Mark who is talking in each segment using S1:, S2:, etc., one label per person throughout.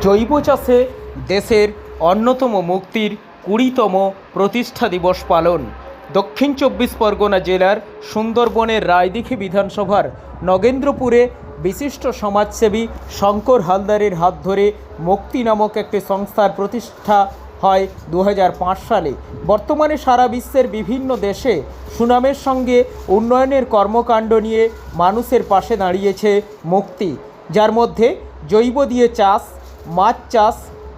S1: জৈব চাষে দেশের অন্যতম মুক্তির 20তম প্রতিষ্ঠা দিবস পালন। দক্ষিণ চব্বিশ পরগনা জেলার সুন্দরবনের রায়দিঘি বিধানসভার নগেন্দ্রপুরে বিশিষ্ট সমাজসেবী শঙ্কর হালদারের হাত ধরে মুক্তি নামক একটি সংস্থার প্রতিষ্ঠা হয় 2005 সালে। বর্তমানে সারা বিশ্বের বিভিন্ন দেশে সুনামের সঙ্গে উন্নয়নের কর্মকাণ্ড নিয়ে মানুষের পাশে দাঁড়িয়েছে মুক্তি, যার মধ্যে জৈব দিয়ে চাষ, মাছ চাষ,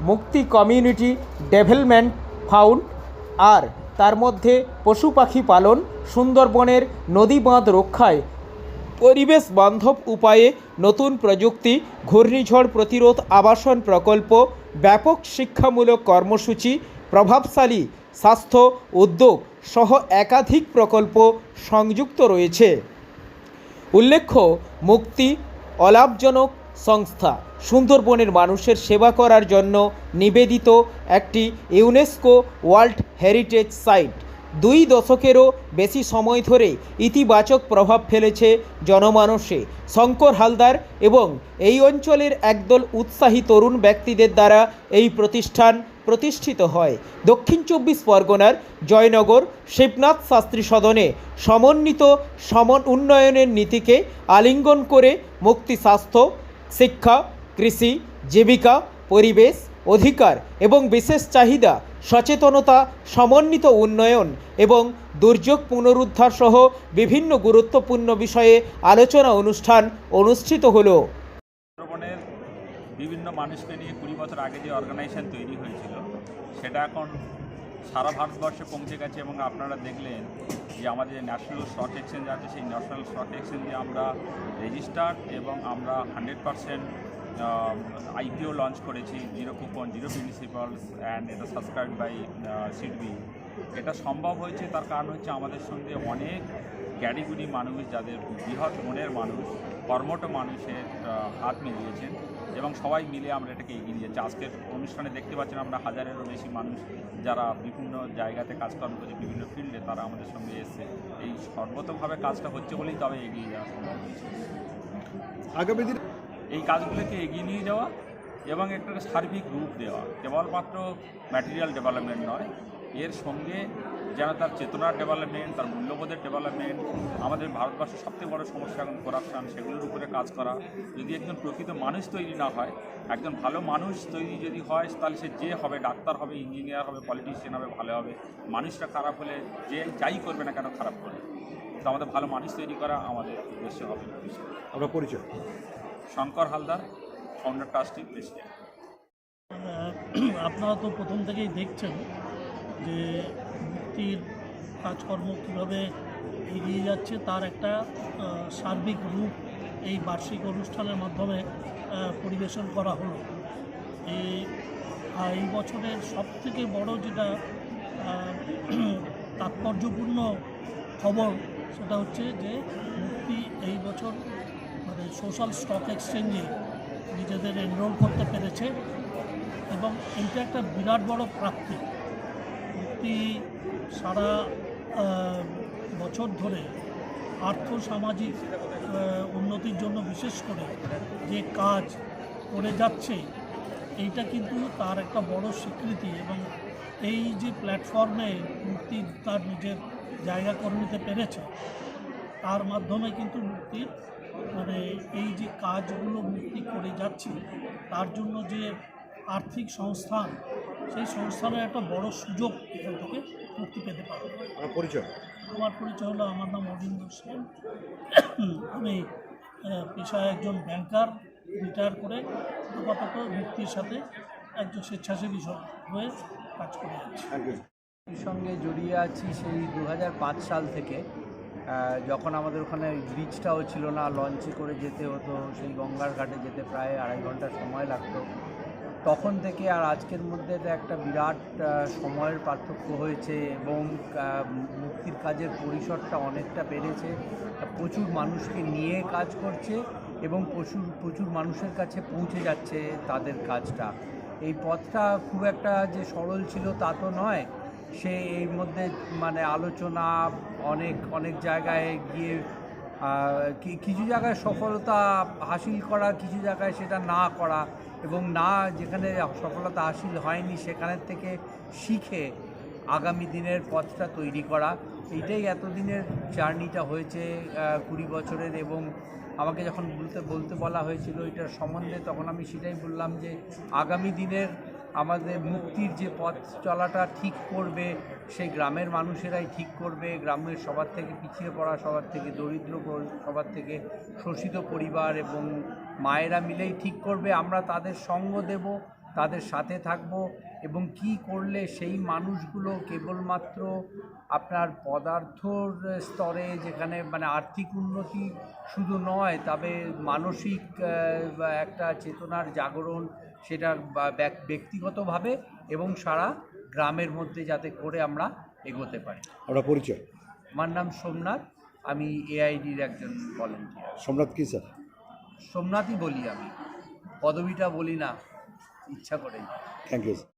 S1: মুক্তি কমিউনিটি ডেভেলপমেন্ট ফান্ড, আর তার মধ্যে পশু পাখি পালন, সুন্দরবনের নদী বাঁধ রক্ষায় পরিবেশ বান্ধব উপায়ে নতুন প্রযুক্তি, ঘূর্ণিঝড় প্রতিরোধ আবাসন প্রকল্প, ব্যাপক শিক্ষামূলক কর্মসূচি, প্রভাবশালী স্বাস্থ্য উদ্যোগ সহ একাধিক প্রকল্প সংযুক্ত রয়েছে। উল্লেখ্য, মুক্তি অলাভজনক সংস্থা, সুন্দরবনের মানুষের সেবা করার জন্য নিবেদিত একটি ইউনেস্কো ওয়ার্ল্ড হেরিটেজ সাইট। 2 দশকেরও বেশি সময় ধরে ইতিবাচক প্রভাব ফেলেছে জনমানসে। শঙ্কর হালদার এবং এই অঞ্চলের একদল উৎসাহী তরুণ ব্যক্তিদের দ্বারা এই প্রতিষ্ঠান প্রতিষ্ঠিত হয়। দক্ষিণ চব্বিশ পরগনার জয়নগর শিবনাথ শাস্ত্রী সদনে সমন্বিত উন্নয়নের নীতিকে আলিঙ্গন করে মুক্তি স্বাস্থ্য, শিক্ষা, কৃষি, জীবিকা, পরিবেশ, অধিকার এবং বিশেষ চাহিদা সচেতনতা, সমন্বিত উন্নয়ন এবং দুর্যোগ পুনরুদ্ধার সহ বিভিন্ন গুরুত্বপূর্ণ বিষয়ে আলোচনা অনুষ্ঠান অনুষ্ঠিত হলো।
S2: সুন্দরবনের বিভিন্ন মানুষকে নিয়ে 20 বছর আগে যে অর্গানাইজেশন তৈরি হয়েছিল সেটা এখন সারা ভারতবর্ষে পৌঁছে গেছে এবং আপনারা দেখলেন যে আমাদের যে ন্যাশনাল স্টক এক্সচেঞ্জ আছে সেই ন্যাশনাল স্টক এক্সচেঞ্জে আমরা রেজিস্টার্ড এবং আমরা 100% IPO লঞ্চ করেছি, 0 কুপন, 0 প্রিন্সিপালস, অ্যান্ড এটা সাবস্ক্রাইব বাই সিডবি। এটা সম্ভব হয়েছে তার কারণ হচ্ছে আমাদের সঙ্গে অনেক ক্যাটেগরি মানুষ, যাদের বৃহৎ মনের মানুষ, কর্মঠ মানুষের হাত মিলিয়েছেন এবং সবাই মিলে আমরা এটাকে এগিয়ে নিয়ে যাচ্ছি। আজকের অনুষ্ঠানে দেখতে পাচ্ছেন আমরা হাজারেরও বেশি মানুষ যারা বিভিন্ন জায়গাতে কাজকর্ম করছে, বিভিন্ন ফিল্ডে, তারা আমাদের সঙ্গে এসে এই সর্বতভাবে কাজটা হচ্ছে বলেই তবে এগিয়ে যাওয়া সম্ভব হয়েছে।
S3: আগামী দিনে
S2: এই কাজগুলোকে এগিয়ে নিয়ে যাওয়া এবং একটা সার্বিক রূপ দেওয়া, কেবলমাত্র ম্যাটেরিয়াল ডেভেলপমেন্ট নয়, এর সঙ্গে যেন তার চেতনার ডেভেলপমেন্ট, তার মূল্যবোধের ডেভেলপমেন্ট। আমাদের ভারতবর্ষের সবথেকে বড় সমস্যা এখন করাপশান, সেগুলোর উপরে কাজ করা। যদি একজন প্রকৃত মানুষ তৈরি না হয়, একজন ভালো মানুষ তৈরি যদি হয়, তাহলে সে যে হবে, ডাক্তার হবে, ইঞ্জিনিয়ার হবে, পলিটিশিয়ান হবে, ভালো হবে। মানুষটা খারাপ হলে যে যাই করবে না কেন খারাপ করবে। তো আমাদের ভালো মানুষ তৈরি করা আমাদের উদ্দেশ্য হবে।
S3: আমরা পরিচয়
S2: Shankar Haldar, founder trustee, president.
S4: আপনারা তো প্রথম থেকেই দেখছেন যে মুক্তির কাজকর্ম কীভাবে এগিয়ে যাচ্ছে, তার একটা সার্বিক রূপ এই বার্ষিক অনুষ্ঠানের মাধ্যমে পরিবেশন করা হলো। এই বছরের সবথেকে বড় যেটা তাৎপর্যপূর্ণ খবর সেটা হচ্ছে যে মুক্তি এই বছর মানে সোশ্যাল স্টক এক্সচেঞ্জে নিজেদের এনরোল করতে পেরেছে এবং এইটা একটা বিরাট বড় প্রাপ্তি। মুক্তি সারা বছর ধরে আর্থসামাজিক উন্নতির জন্য বিশেষ করে যে কাজ করে যাচ্ছে, এইটা কিন্তু তার একটা বড় স্বীকৃতি এবং এই যে প্ল্যাটফর্মে মুক্তি তার নিজের জায়গা করে নিতে পেরেছে, তার মাধ্যমে কিন্তু মুক্তির মানে এই যে কাজগুলো মুক্তি করে যাচ্ছে তার জন্য যে আর্থিক সংস্থান, সেই সংস্থানের একটা বড় সুযোগ এখান থেকে মুক্তি পেতে পারে।
S3: আমার পরিচয়
S4: হলো, আমার নাম অরিন্দ সেন। আমি পেশায় একজন ব্যাংকার, রিটায়ার করে আপাতত মুক্তির সাথে একজন স্বেচ্ছাসেবী হয়ে কাজ করে যাচ্ছি।
S5: এর সঙ্গে জড়িয়ে আছি সেই 2005 সাল থেকে, যখন আমাদের ওখানে ব্রিজটাও ছিল না, লঞ্চে করে যেতে হতো, সেই গঙ্গার ঘাটে যেতে প্রায় 2.5 ঘন্টা সময় লাগতো। তখন থেকে আর আজকের মধ্যে একটা বিরাট সময়ের পার্থক্য হয়েছে এবং মুক্তির কাজের পরিসরটা অনেকটা বেড়েছে। প্রচুর মানুষকে নিয়ে কাজ করছে এবং প্রচুর মানুষের কাছে পৌঁছে যাচ্ছে তাদের কাজটা। এই পথটা খুব একটা যে সরল ছিল তা তো নয়, সে এর মধ্যে মানে আলোচনা, অনেক জায়গায় গিয়ে কিছু জায়গায় সফলতা হাসিল করা, কিছু জায়গায় সেটা না করা, এবং যেখানে সফলতা হাসিল হয়নি সেখানের থেকে শিখে আগামী দিনের পথটা তৈরি করা, এইটাই এতদিনের জার্নিটা হয়েছে 20 বছরের। এবং আমাকে যখন বলতে বলা হয়েছিল এটার সম্বন্ধে, তখন আমি সেটাই বললাম যে আগামী দিনের আমাদের মুক্তির যে পথ চলাটা ঠিক করবে সেই গ্রামের মানুষেরাই ঠিক করবে। গ্রামের সবার থেকে পিছিয়ে পড়া, সবার থেকে দরিদ্র, সবার থেকে শোষিত পরিবার এবং মায়েরা মিলেই ঠিক করবে। আমরা তাদের সঙ্গ দেব, তাদের সাথে থাকব, এবং কি করলে সেই মানুষগুলো কেবলমাত্র আপনার পদার্থর স্তরে, যেখানে মানে আর্থিক উন্নতি শুধু নয়, তবে মানসিক একটা চেতনার জাগরণ, সেটা ব্যক্তিগতভাবে এবং সারা গ্রামের মধ্যে যাতে করে আমরা এগোতে পারি।
S3: আমরা পরিচয়।
S5: আমার নাম সোমনাথ, আমি এআইডির একজন ভলেন্টিয়ার।
S3: সম্রাট কি স্যার?
S5: সোমনাথই বলি আমি, পদবিটা বলি না ইচ্ছা করেই।
S3: Thank you.